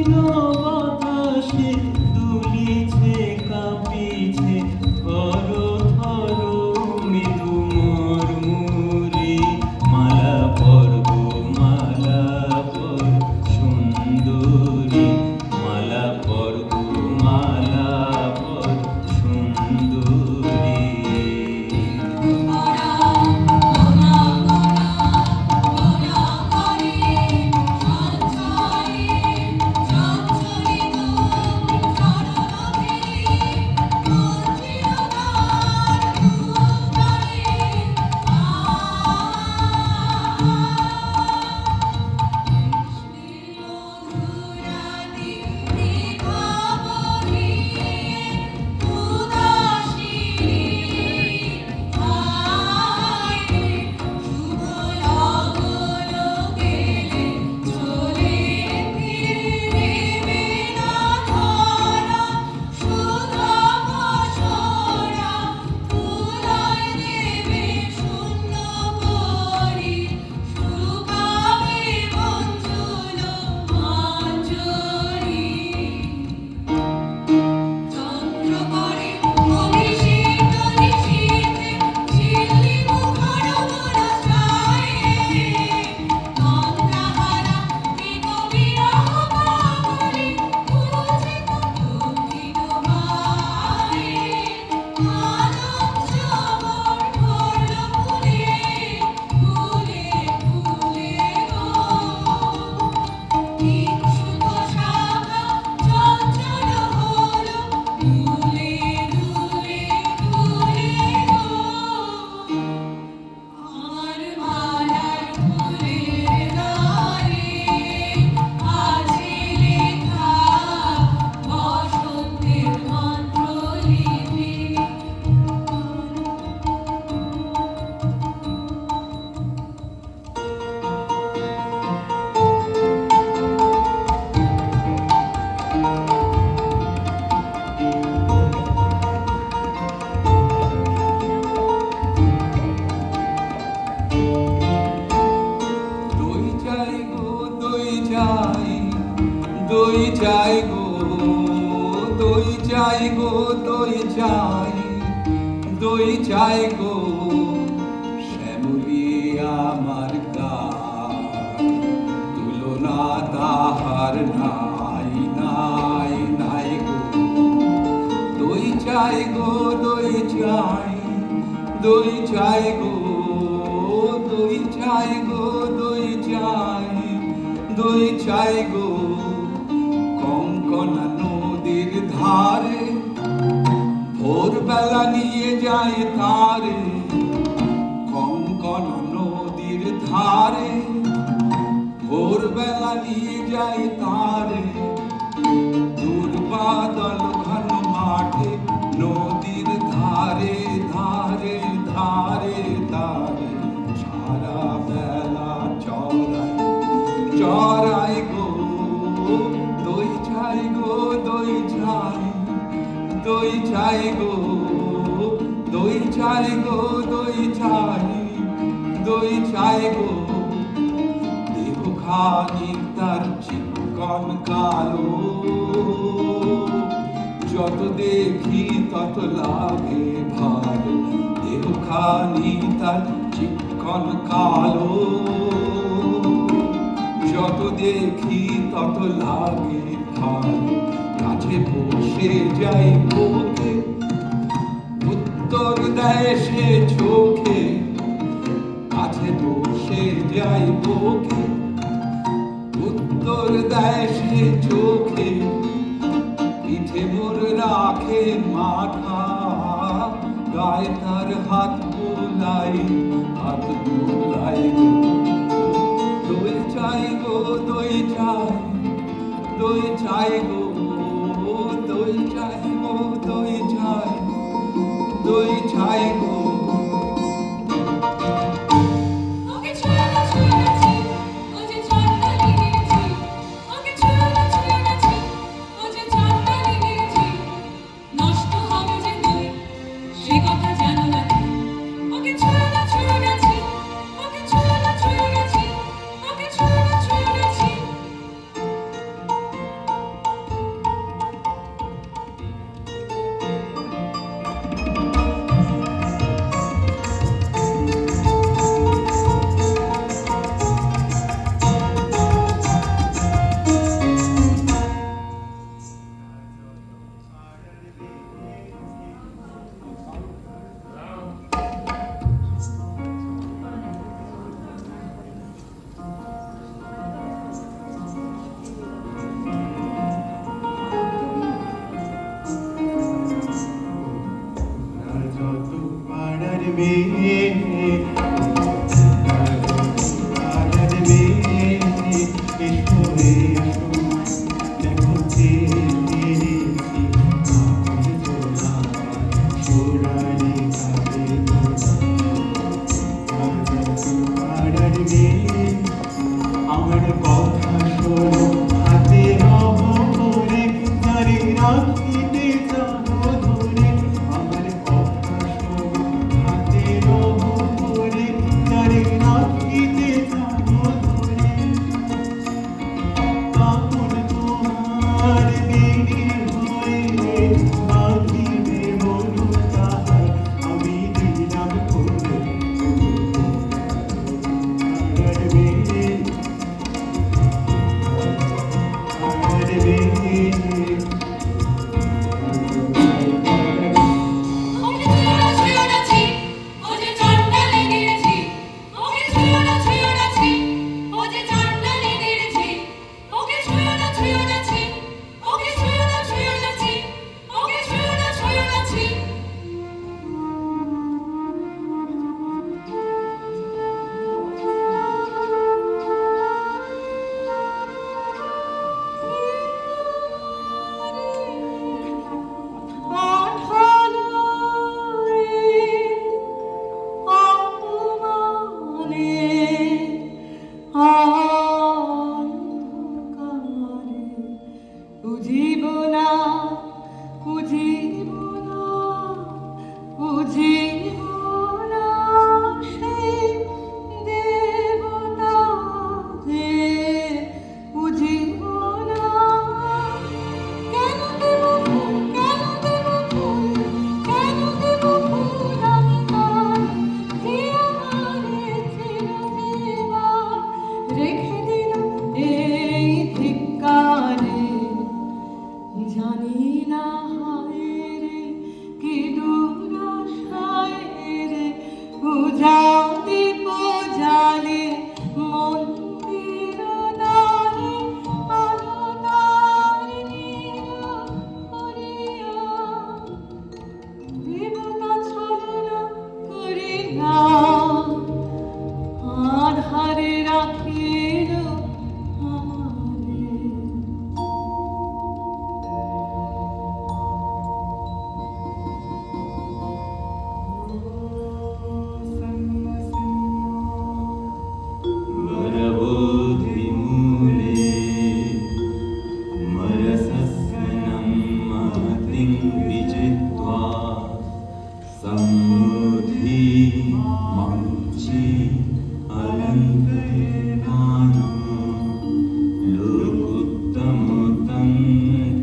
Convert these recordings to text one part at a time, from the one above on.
বাতাসে দুলিছে কাঁপিছে থর থর মৃদু মরমুরে মালা পর্ব মালা পর সুন্দরী মালা পর্ব মালা পর সুন্দরী দই চাই গো দই চাই গো দই চাই দই চাই গো শ্যামলী আমার গান তুলনা তাহার নাই নাই নাই গো দই চাই গো দই চাই দই চাই গো দই চাই গো দই চাই দই চাই গো কঙ্কনা নদীর ধারে ভোরবেলা নিয়ে যায় তারে কঙ্কনা নদীর ধারে ভোরবেলা নিয়ে যায় তারে দুর্বাদল ঘন মাঠে নদীর ধারে ধারে ধারে ধারে সারা বেলা চড়াই চড়াই গো দই চাই গো দই চাই দই চাই গো দই চাই গো দই চাই দই চাই গো দেহ খানি তার চিকন কালো যত দেখি তত লাগে ভালো দেহ খানি তার চিকন কালো যত দেখি তত লাগে ভালো কাছে বসে যাই বুকে উত্তর দেয় সে চোখে কাছে বসে যাই বুকে উত্তর দেয় সে চোখে পিঠে মোর রাখে মাথা গায়ে তার হাত বুলাই দই চাই গো দই চাই দই চাই গো দই চাই গো দই চাই দই চাই গো আমার কথা শোনো হাতে রব করে নারী রাখিতে যাবো ধরে আমার কথা শোনো হাতে রব করে নারী রাখিতে যাবো ধরে আপন তোমার দেরি হয়ে বাঁধিবে মন তাহার আমি দিলাম করে বুঝিব না বুঝিব না বুঝিব না সেই দেবতা যে বুঝিব না কেন দেব ফুল কেন দেব ফুল কেন দেব ফুল আমি তার যে আমারে চিরজীবন রেখে দিল এই ধিক্কারে জানি না হায় রে কি দুরাশায় রে উজাদিপ জালে মন্দির দ্বারে আলো তার নীল করিয়া দেবতা ছলনা করিয়া আধারে রাখিল আমারে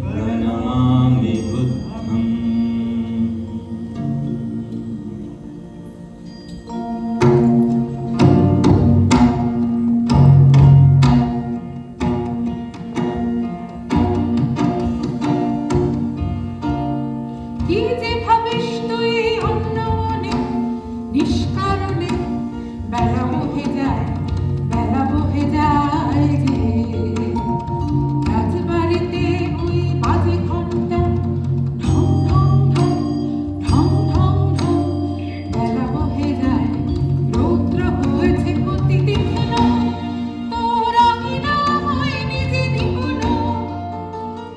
प्रणमामि बुद्धम् কি যে ভাবিস তুই অন্য মনে নিষ্কারণে বেলা বহে যায় রে রাজবাড়িতে ওই বাজে ঘন্টা ঢং ঢং ঢং ঢং ঢং ঢং বেলা বহে যায় রৌদ্র হয়েছে কতি তীক্ষ্ণ তোর আমি না হয়নি যে নিপুণ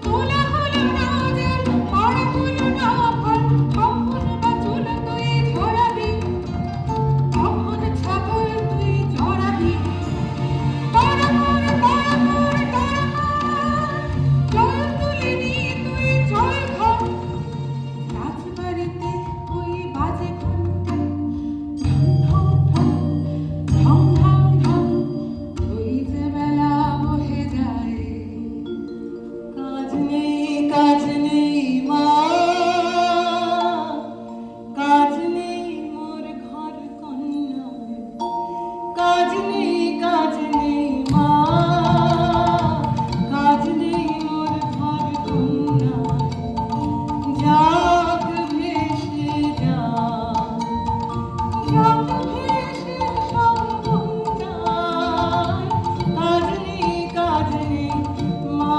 তোলা হলো না জল পড়া হলো না ফল কখন বা চুল তুই ঝরাবি কখন ছাগল তুই চড়াবি জল তুলে নিয়ে তুই জল ঘর রাজবাড়িতে ওই বাজে ঘন্টা ঢং ঢং ঢং ঢং ঢং ওই যে বেলা বহে যায় কাজ নেই মা কাজ নেই মোর ঘর কন্যার কাজ নেই মা কাজ নেই মোর ঘর কন্যার যাক ভেসে যাক ভেসে সব কন্যার কাজ নেই মা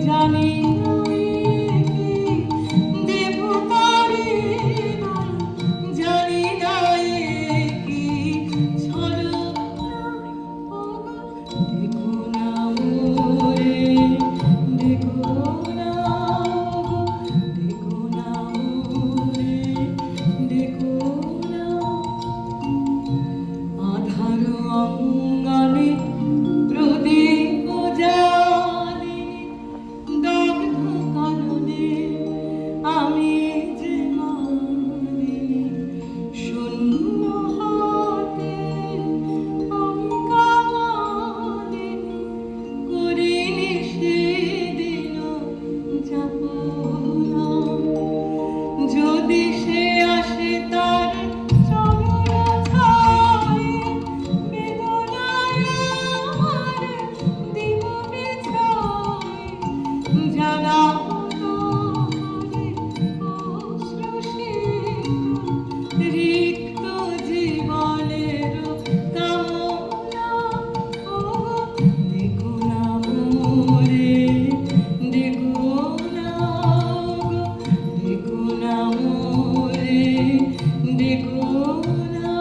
জানি না দেব তারে দান, জানি না কি ছলনা। দেখো না মোরে, দেখো না, দেখো না মোরে, দেখো না। আধার অঙ্গনে প্রদীপ জ্বালে, দগ্ধ কাননে আমি যে মারি। শূন্য হাতে আমি কামানে করিনি সেদিন যাপনা। যদি সে আসে তার চরণ ছায়ে, বেদনায় আমার দিব বিছায়ে। জানাও তাহারে অশ্রুসিক্ত রিক্ত জীবনের কামনা। দেখো না মোরে, দেখো না, দেখো না মোরে, দেখো না।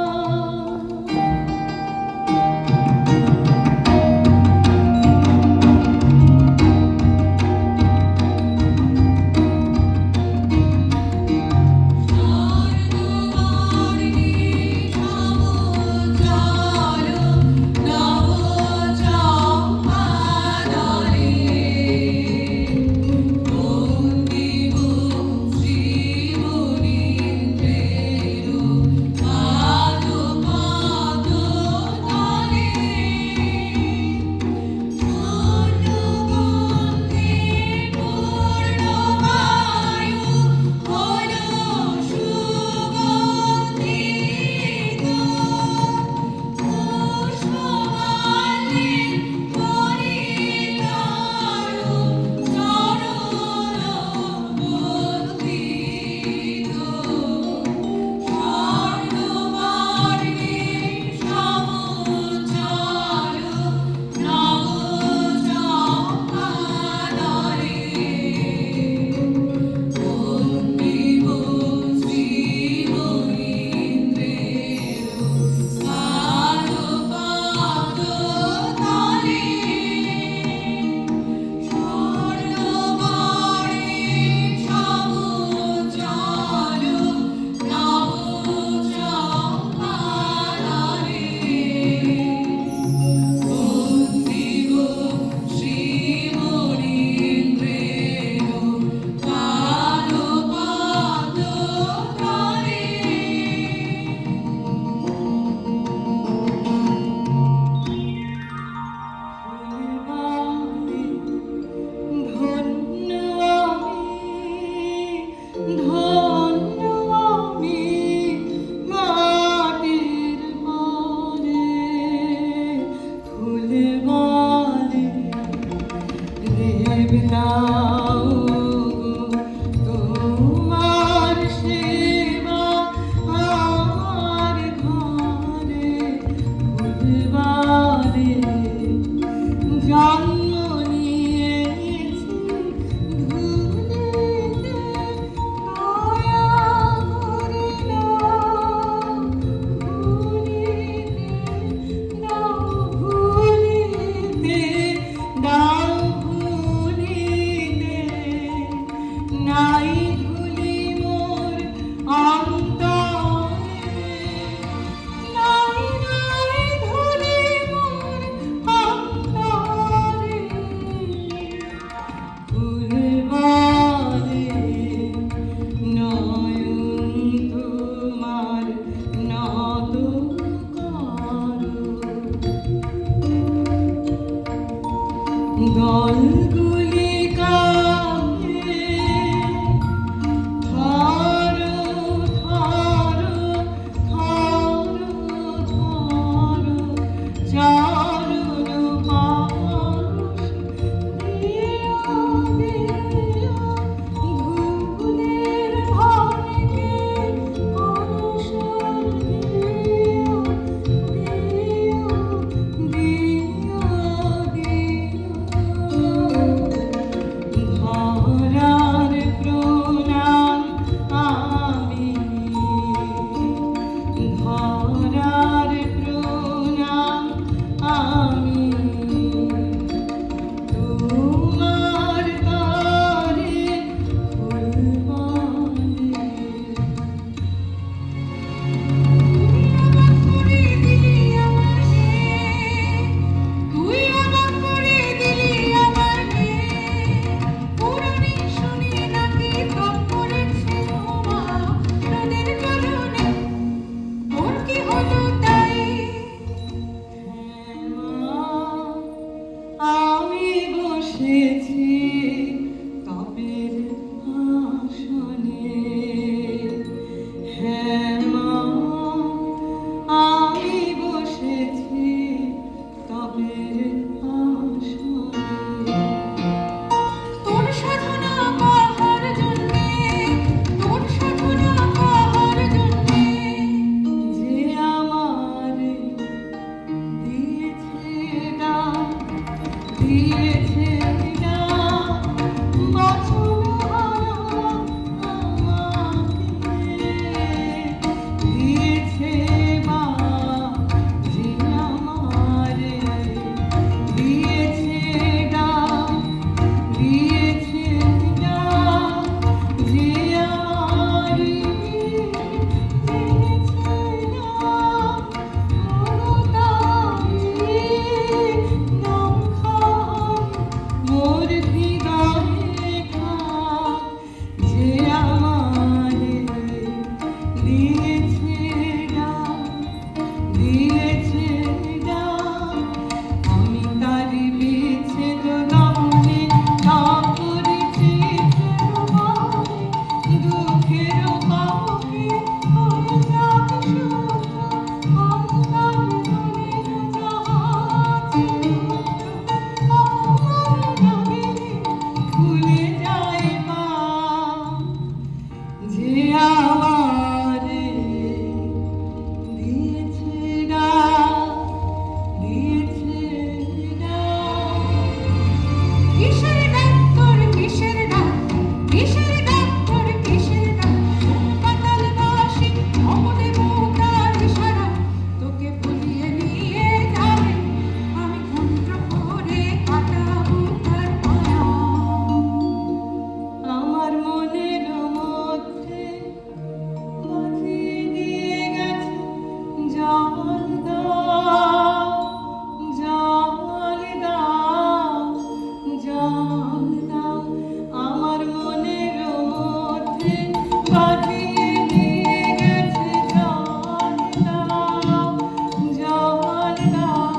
তোমার সেবা আমার ঘরে ফুলবারে জন্ম নিয়েছি ধুলিতে। দয়া করে নাও ভুলিতে, নাও ভুলিতে, নাও ভুলিতে। নাই ভুলি মোর অন্তরে, নাই নাই ভুলি মোর অন্তরে। ফুলবারে নয়ন তোমার নত করো। দলগুলি কাঁপে, ধরো ধরো ধরো ধরো চরণ পাশ। দিও দিও ধুলের ভারকে অবসর দিও, দিও দিও দিও। বসেছি তবের আসনে। হ্যাঁ মা, আমি বসেছি তবের আসনে। তোর সাধনা কাহার জন্যে, তোর সাধনা কাহার জন্যে, যে আমার দিয়েছে ডাক, দিয়েছে ডাক, বাছুরহারা আমাকে দিয়েছে বাপ, যে আমারে দিয়েছে ডাক, দিয়েছে ডাক, যে আমারে দিয়েছে ডাক, মমতায় নাম খায় মোর হৃদয়ে খায়, যে আমারে দিয়েছে ডাক, দিয়েছে ডাক। আমি তারি বিচ্ছেদ গানে তা করেছি ফেরবারে, দুঃখের পাপকে হয়ে যাক শুদ্ধ, অন্তর মনের জাহাজ অপমান লাগলে ভুলে যায় মা, যে আমারে দিয়েছে ডাক, দিয়েছে ডাক। কিসের ডাক তোর, কিসের ডাক, কিসের ডাক তোর, কিসের ডাক, পাতালবাসী অমনে মুক্তার ইশারা, তোকে ভুলিয়ে নিয়ে যাবে, আমি মন্ত্র করে কাটাবো তার মায়া। আমার মনের মধ্যে বাজিয়ে দিয়ে গেছে জল দাও, জল দাও, জল দাও। আমার মনের মধ্যে বাজিয়ে দিয়ে গেছে জল দাও, জল দাও,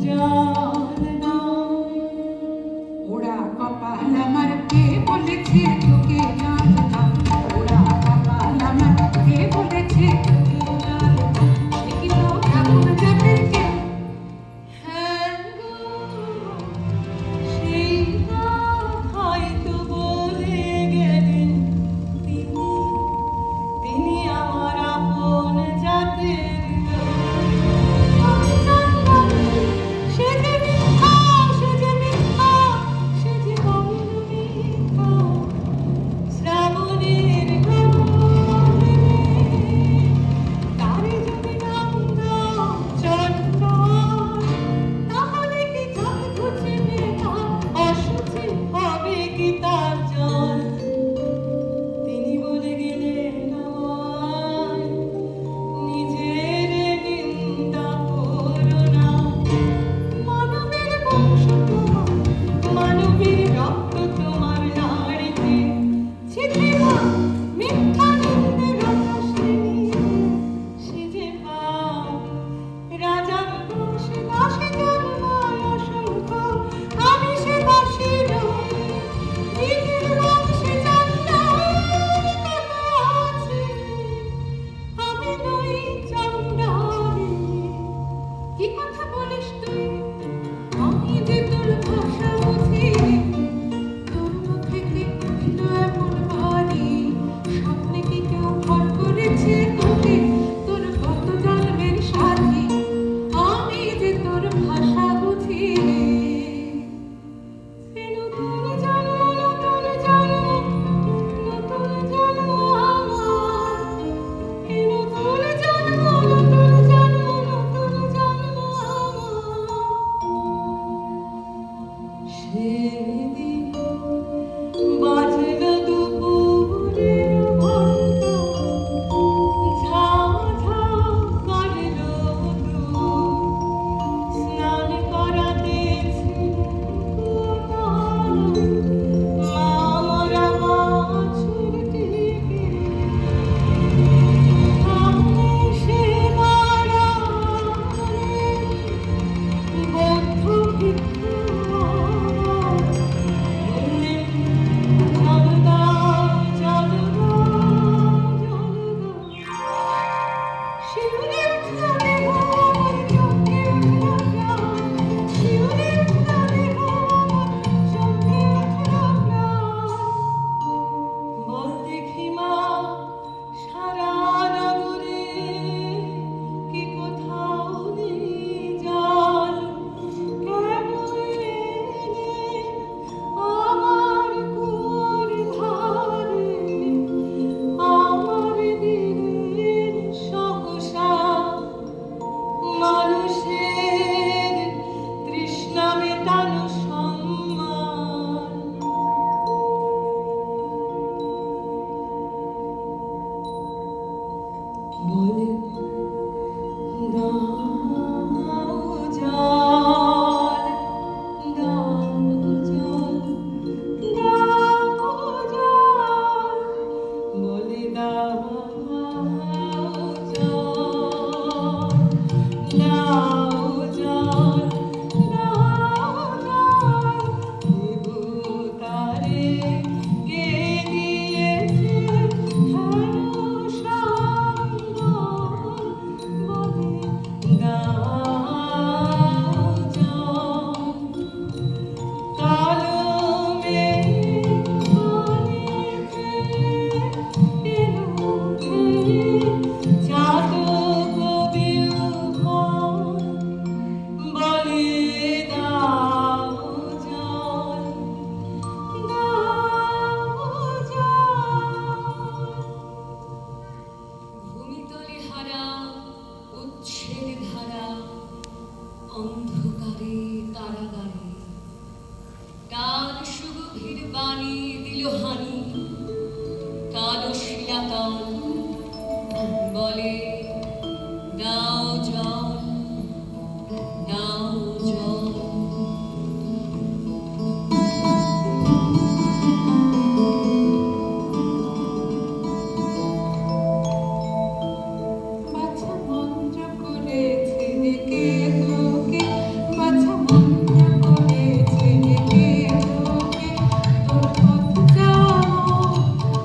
জল দাও। ওরা কপাল আমার কে বলেছে তোকে জল দাও, ওরা কপাল আমার কে বলেছে তোকে জল দাও, সে কি তো ঠাকুর জাতের কেউ? হ্যাঁ গো, সেই কথাই তো বলে গেলেন তিনি, তিনি আমার আপন জাতের লোক। আমি জানতাম সে যে মিথ্যা, সে যে মিথ্যা, সে যে বড় মিথ্যা। শ্রাবণের গগনে তারে যদি নাম দাও চন্দন, তাহলে কি জল ঘুচবে তার, অশুচি হবে কি তার জল? তিনি বলে গেলেন আমায়, নিজের নিন্দা করো না, মানবের বংশ তোমার, মানবের রক্ত তোমার নাড়িতে, ছিথি মা মিথ্যা নিন্দের রসিনী, সে যে পাপ রাজার বংশে দাসে জন্মায় অসংখ্য, আমি সে দাসী নই, দিদির বংশে চন্ডাল কত আছে, আমি নই চন্ডালী। কি কথা বলিস তুই? আমি যে তোর ভাষা বুঝি, তোর মুখে কি কহিল এমন বাণী, স্বপ্নে কি কেউ ভর করেছে তোকে, তোর কত জন্মের সাথী, আমি যে তোর ভাষা বুঝি। সে নতুন জন্ম, নতুন জন্ম, নতুন জন্ম আমার, এ নতুন জন্ম, নতুন জন্ম, নতুন জন্ম আমার। সেদিন বাজলো দুপুরের ঘণ্টা, ঝাঁ ঝাঁ করলো দুধ, স্নান করাতেছিলেন গোপাল, মা মরা বাছুরটিকে। সামনে সে দাঁড়ালেন বৌদ্ধ ভিক্ষু কান বলে দাও জল দাও জল। বাছা মন্ত্র করেছে ডেকে তোকে, বাছা মন্ত্র করেছে ডেকে তোকে, তোর পথ যাও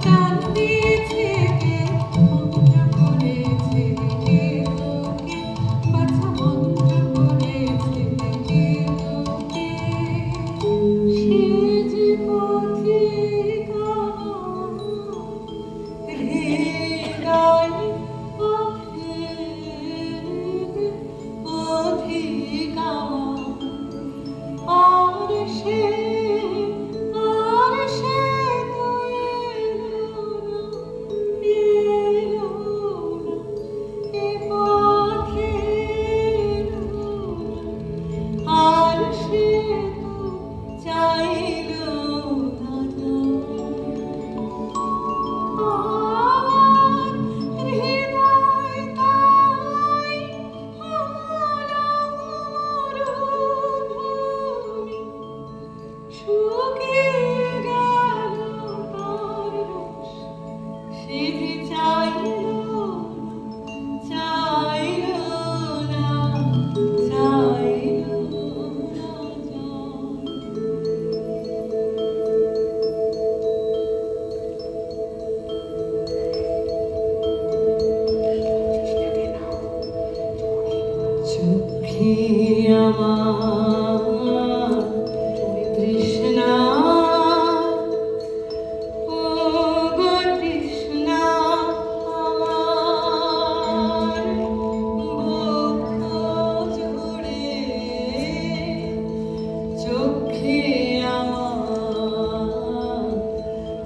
টান দিয়েছে কে, মন্ত্র করেছে ডেকে তোকে, বাছা মন্ত্র করেছে ডেকে তোকে। সে যে পথিকা হৃদয় অধিকা, আর সে তো এলো না, এ পথে এলো না, আর সে তো চাইলো না আমার হৃদয় তাই মরুভূমি, শুকিয়ে গেল তার রস, সে যে চাইলো না, চাইলো না জল। চোখে আমার তৃষ্ণা, ও গো তৃষ্ণা আমার, বক্ষ জুড়ে চোখে আমার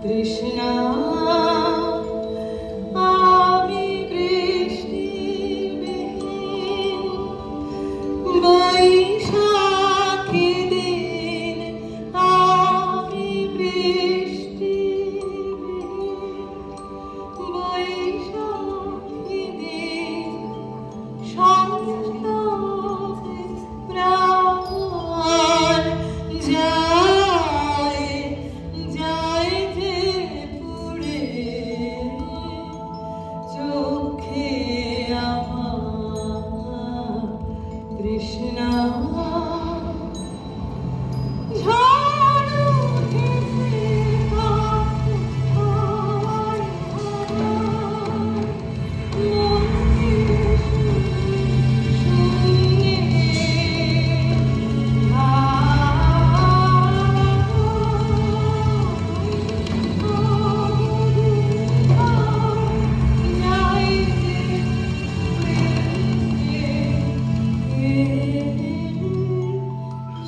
তৃষ্ণা। আমি বৃষ্টিবিহীন বৈশাখী দিন, আমি বৃষ্টিবিহীন বৈশাখী দিন, সন্ততে প্রাণ যায় যায় যে পুড়ে, চোখে আমার তৃষ্ণা। ঝড় উঠেছে হাওয়ায় হাওয়ায়, মনকে শূন্যে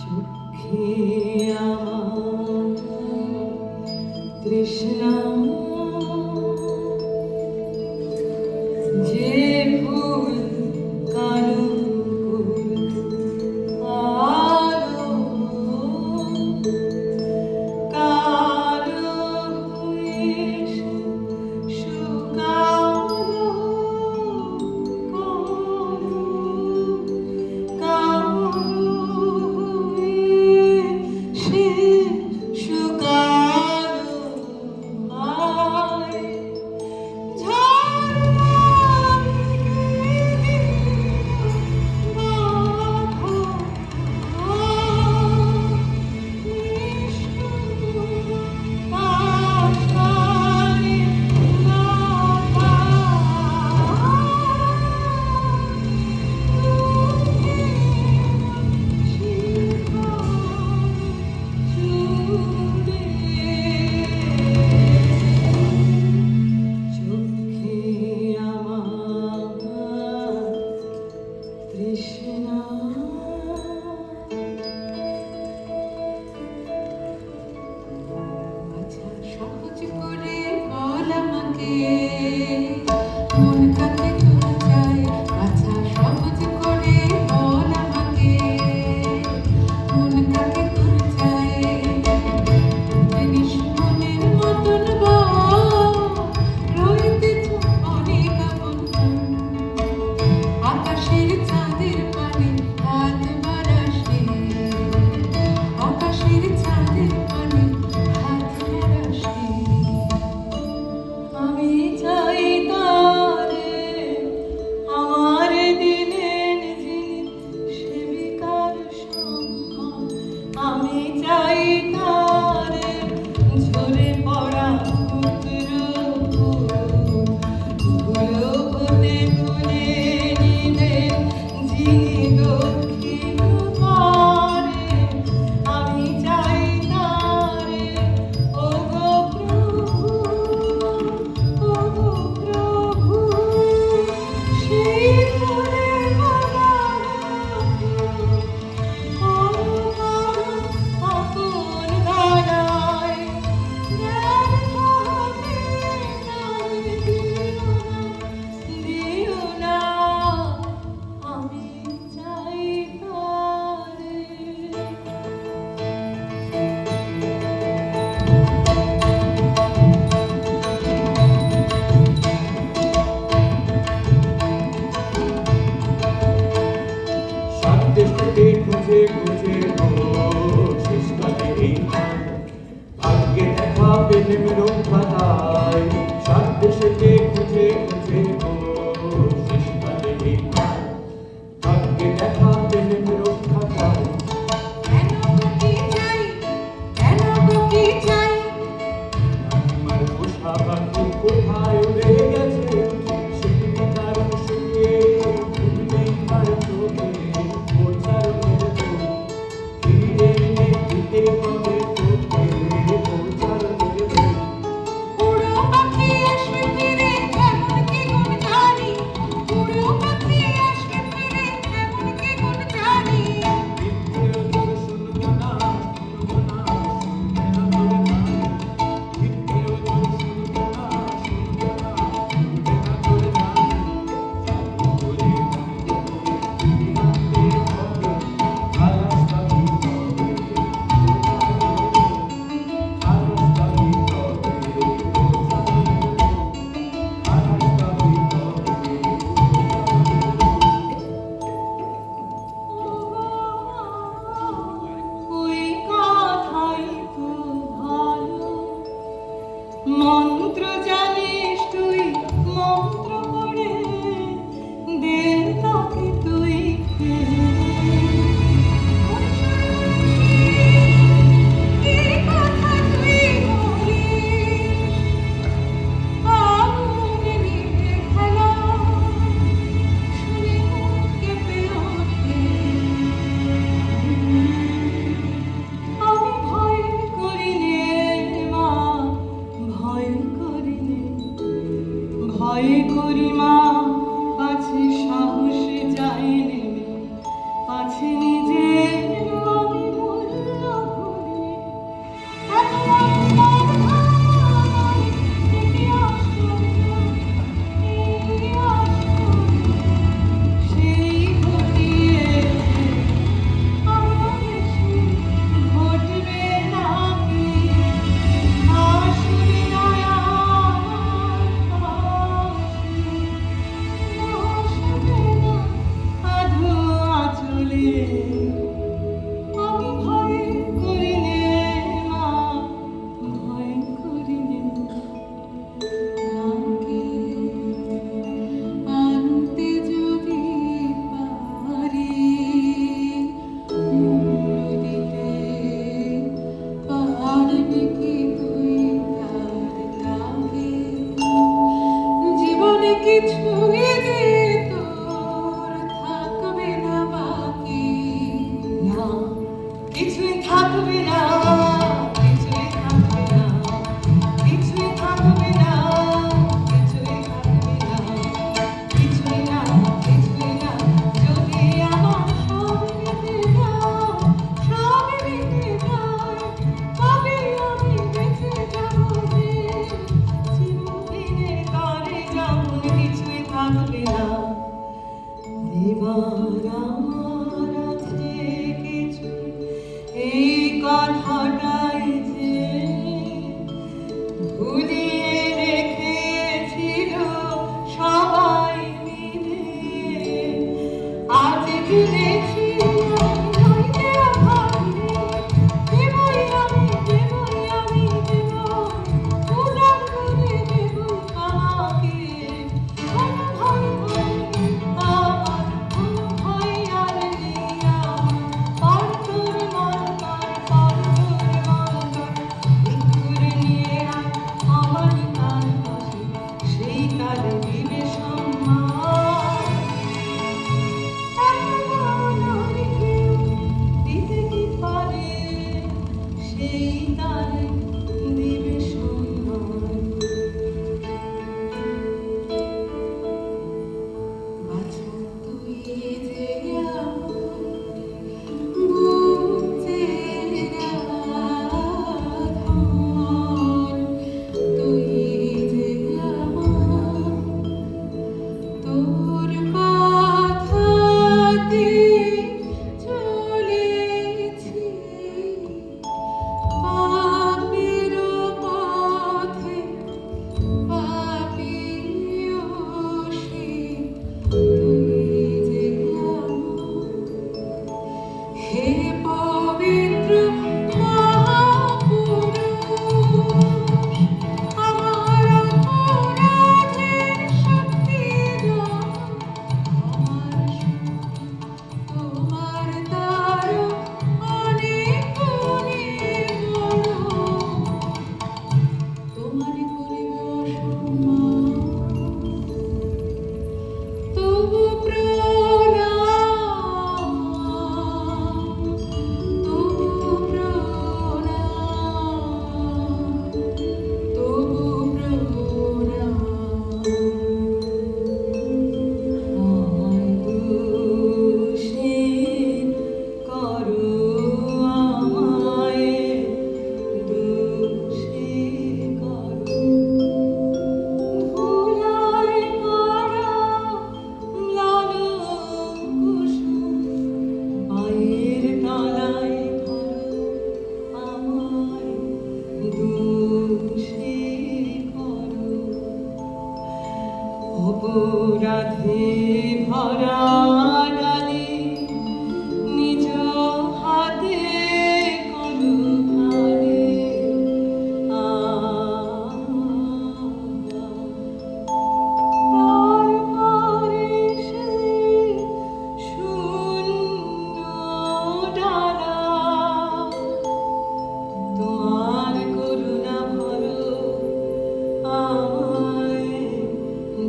চোখে আমার তৃষ্ণা। যে ফুল কালো আলো কালো হয়ে শুকালো, কালো হয়ে সে শুকালো, কথাটাই যে ভুলিয়ে রেখেছিল সবাই মিলে, আজ জেনেছি হইতে ভাবি দেবই আমি দেব, উজাড় করে দেব আমাকে। কোনো ভয় হয়নি আমার, কোনো ভয় আর নেই আমার, পার তোর মন পার, পার তোর মন পার, করে নিয়ে আয় আমার কাল পাশে, সেই কালে দিবে সম্মান। দিতে কি পারে সেই তারে দিবে সম্মান। বাছা তুই যে আমার বুকের রাধান, তুই যে আমার তোর কথাতে চলেছি পাপের পথে, পাপিও সে, তুই যে আমার হে পবিত্র মহাপুরুষ, আমার অপরাধের শক্তি দাও, আমার শক্তি তোমার দ্বারা অনেক গুণে বড়, তোমারই করিব অসম্মান। তবু প্রণাম, তবু প্রণাম, তবু প্রণাম। আমায় দোষী করো, আমায় দোষী করো, ধুলায় ভরা ম্লান কুসুম পায়ের তলায় ধরো, আমায় দোষী করো। অপরাধে ভরা ডালি নিজ হাতে করো খালি, তারপরে সে শূন্য ডালা, তোমার করুণা ভরো, আমায়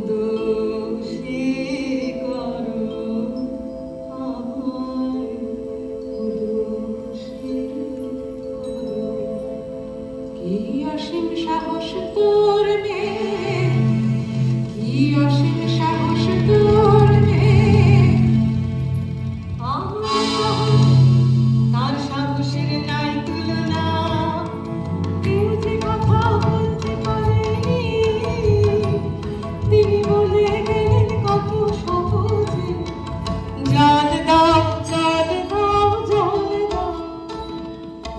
দোষী করো, আমায় দোষী করো। কি অসীম সাহস তোর মেয়ে, কি অসীম সাহস তোর মেয়ে, আমার সাহস তার সাহসের নাই তুলনা, কেউ যে কথা বলতে পারেনি, তিনি বলে গেলেন কত সহজে, জল দাও জল দাও জল দাও,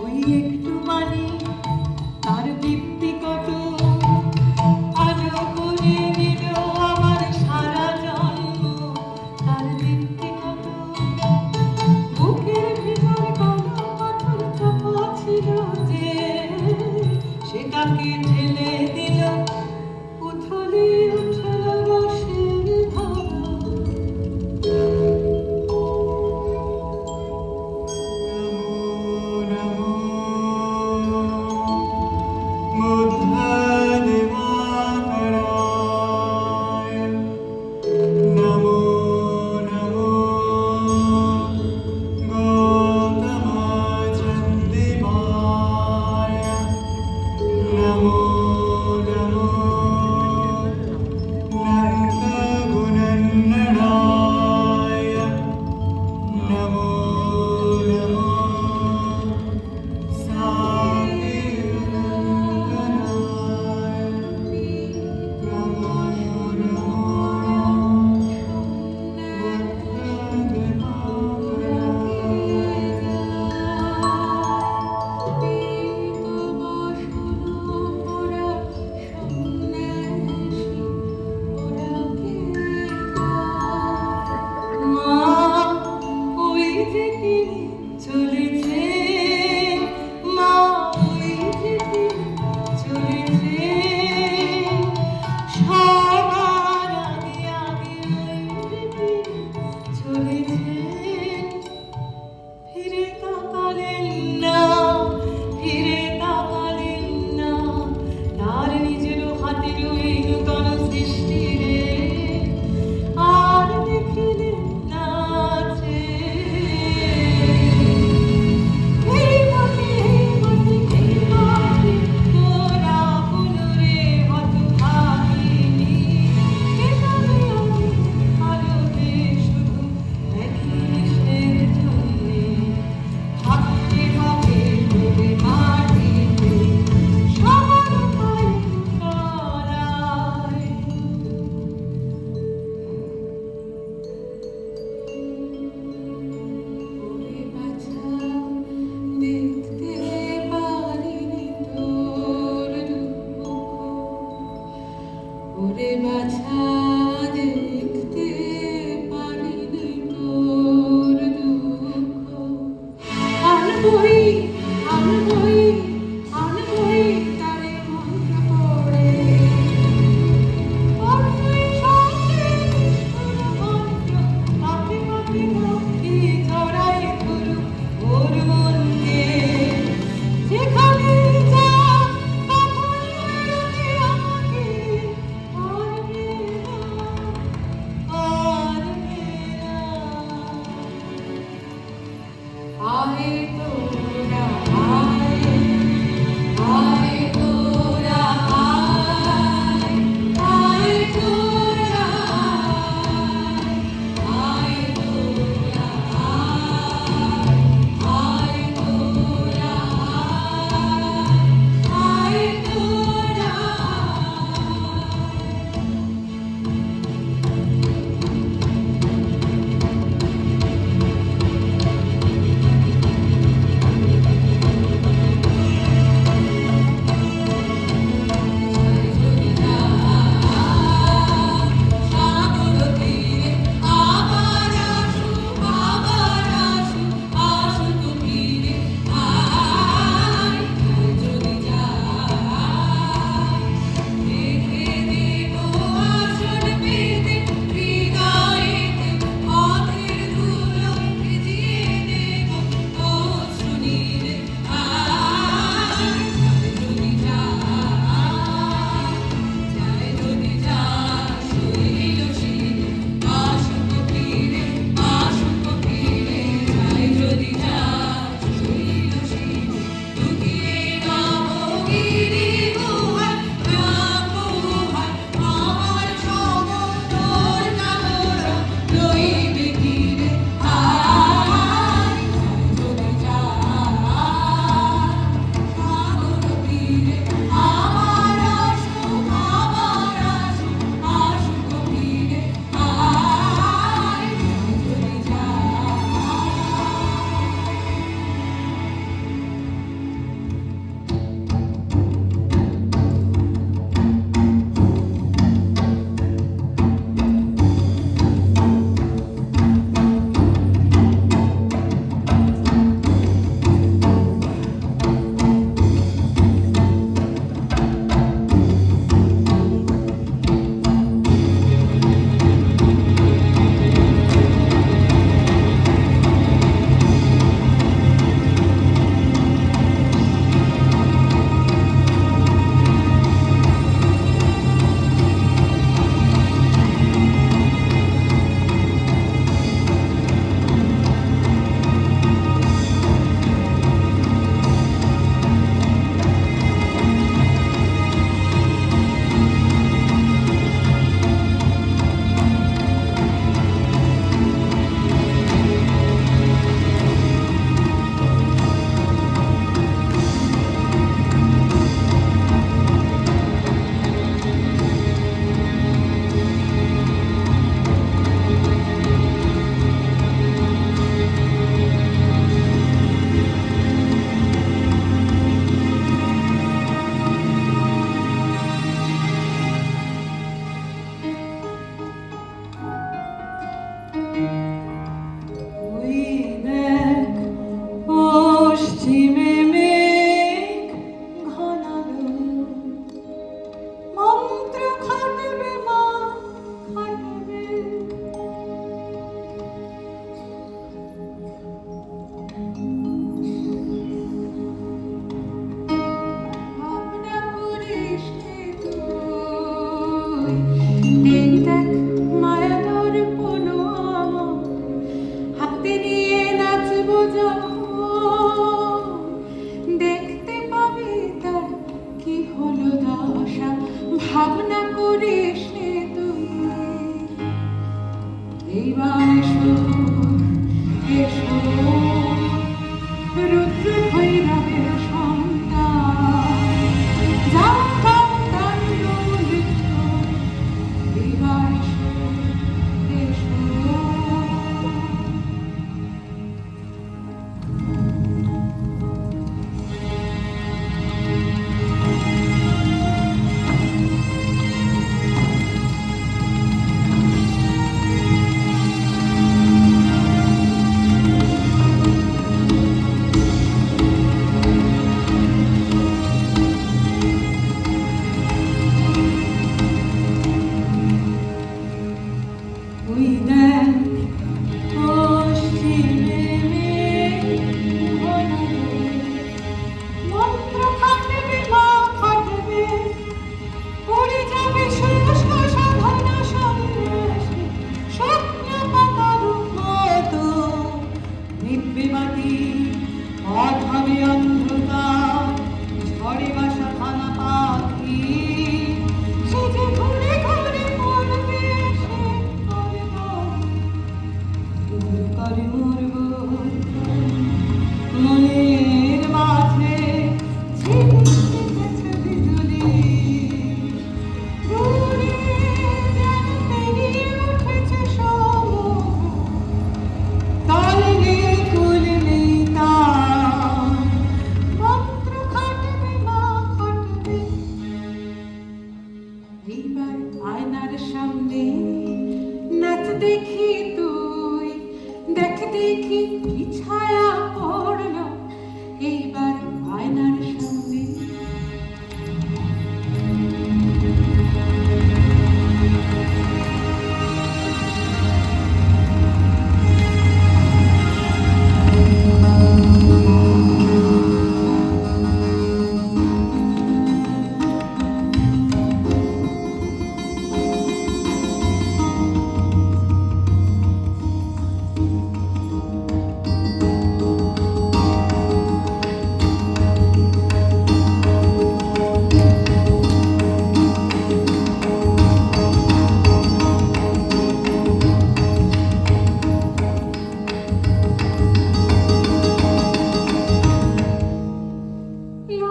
ওই একটু পানি তার দীপ্তি কত, আলো করে নিল আমার সারা জন্ম, তার দীপ্তি কত। বুকের ভিতর কালো পাথর চাপা ছিল যে, সেটাকে ঠেলে দিল উথলে উঠল রসের ধারা। নমো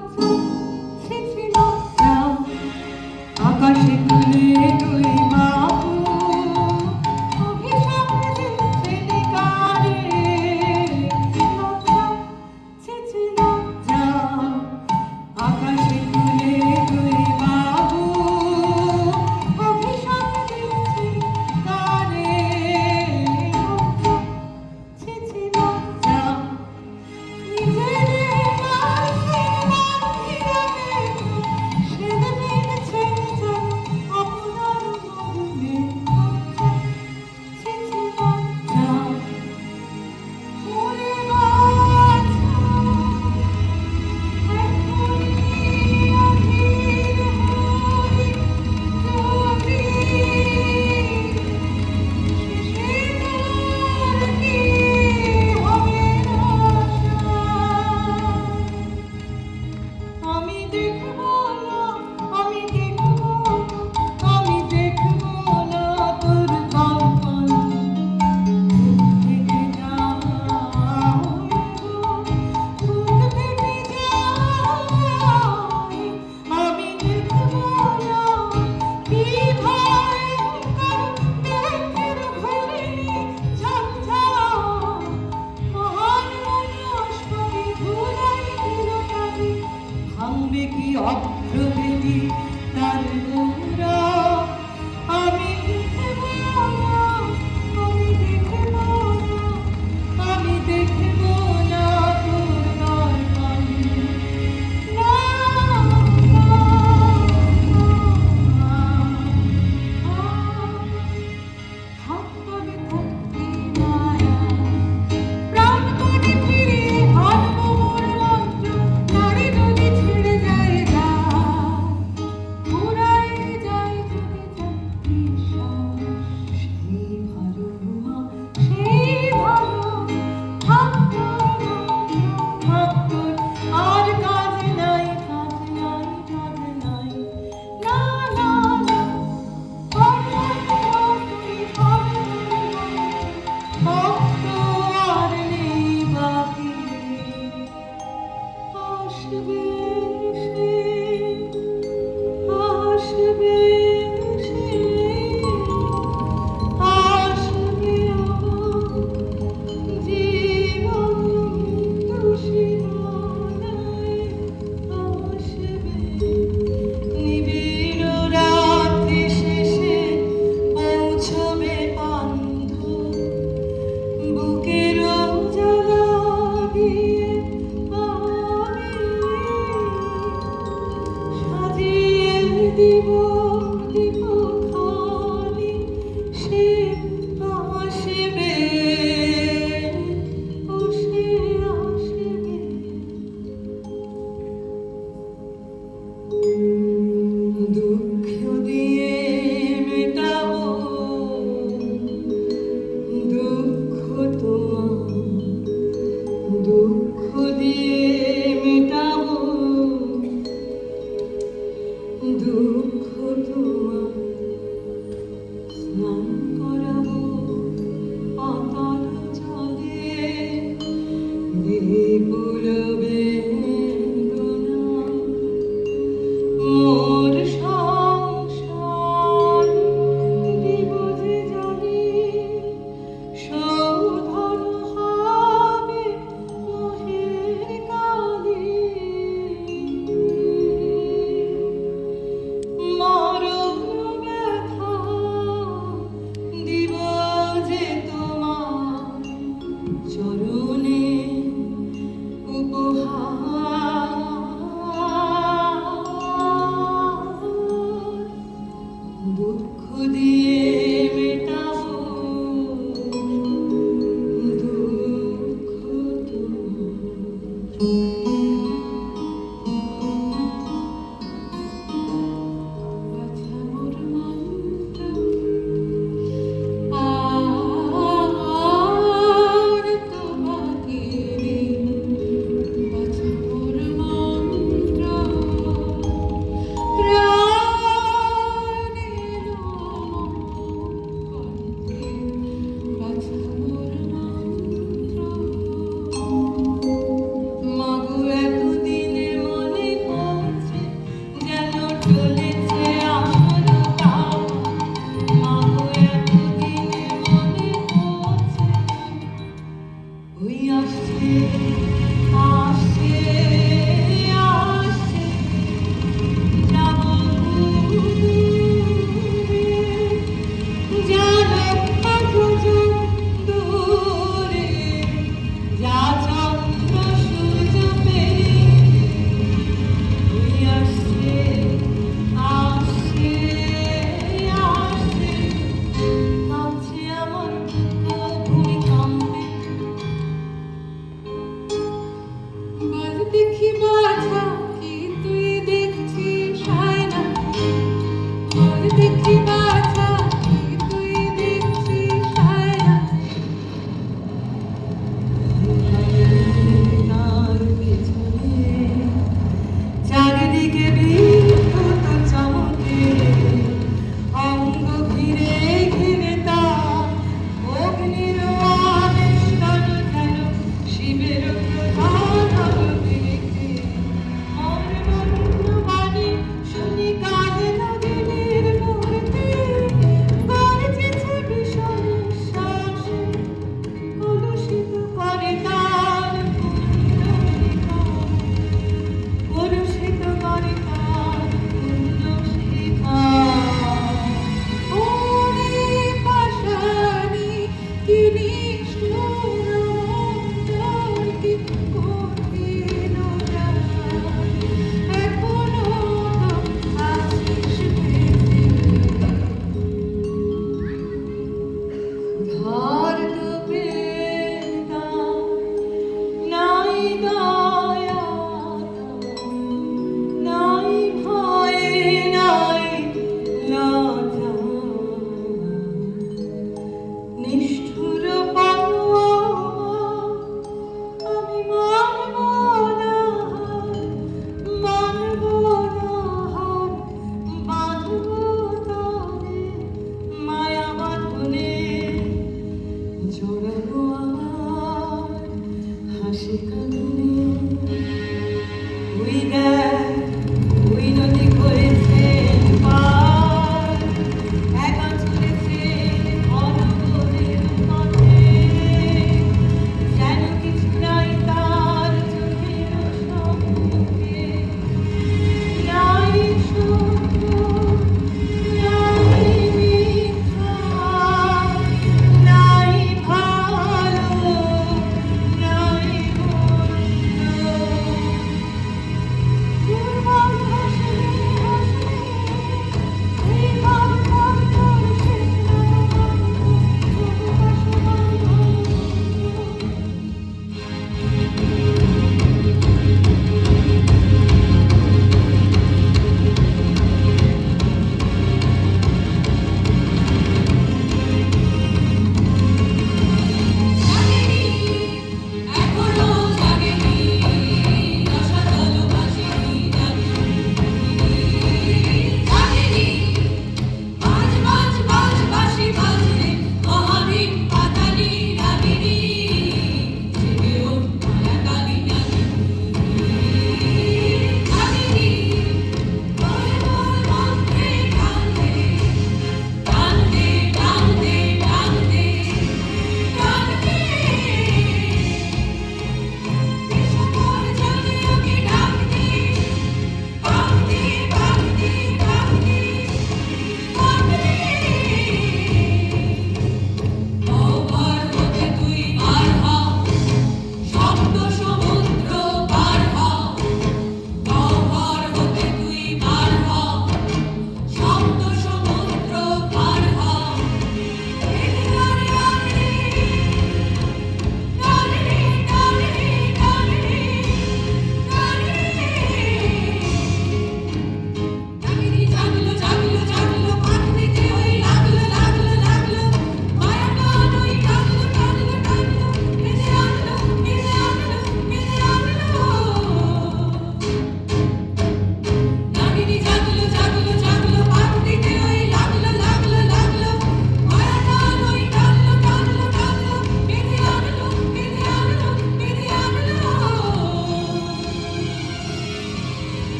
লজ্জা ছিছি লজ্জা আকাশে তুলে তুই বাবু অভিশাপ দিচ্ছে নিকারে লজ্জা ছিছি লজ্জা আকাশে তুলে তুই বাবু অভিশাপ দিচ্ছে কারে লজ্জা ছিছি লজ্জা নিজের মাঝে মাঝিরাবে সেদিন ছেড়ে যায় আপনার মরণে লজ্জা ছিছি লজ্জা ওরে বাছা এখনই অধীর হই যদি শেষে তোর কি হবে আশা আমি দেখব না আমি দেখব না আমি দেখব না তোর কঙ্কন থেকে বুক ফেটে যায় আমি দেখব না কি ভয়ঙ্কর মেঘের ঘূর্ণি ঝঞ্ঝা মহান মনস্পতি ধুলাই দিল কালি ভাঙবে কি অগ্রগতি তার গোরা আমি দেখব না আমি দেখব না আমি দেখব না তোর দর্পণ না থাকবে থাকতে মায়া প্রাণপণে ফিরে হারবো মোর মন্ত্র নারী যদি ছেড়ে যায় গা পুরাই যায় যদি চাকরি সেই ভালো মা সেই ভালো থাকতো থাকতো আর কাজ নাই কাজ নাই কাজ নাই না না না ভক্ত আর নেই বাকি আসবে সে আসবে সে আসবে জীবন তুষিমালায় আসবে নিবিড় রাত্রি শেষে পৌঁছবে পান্থ বুকের জ্বালা দিয়ে আমি সাজিয়ে দিব দিব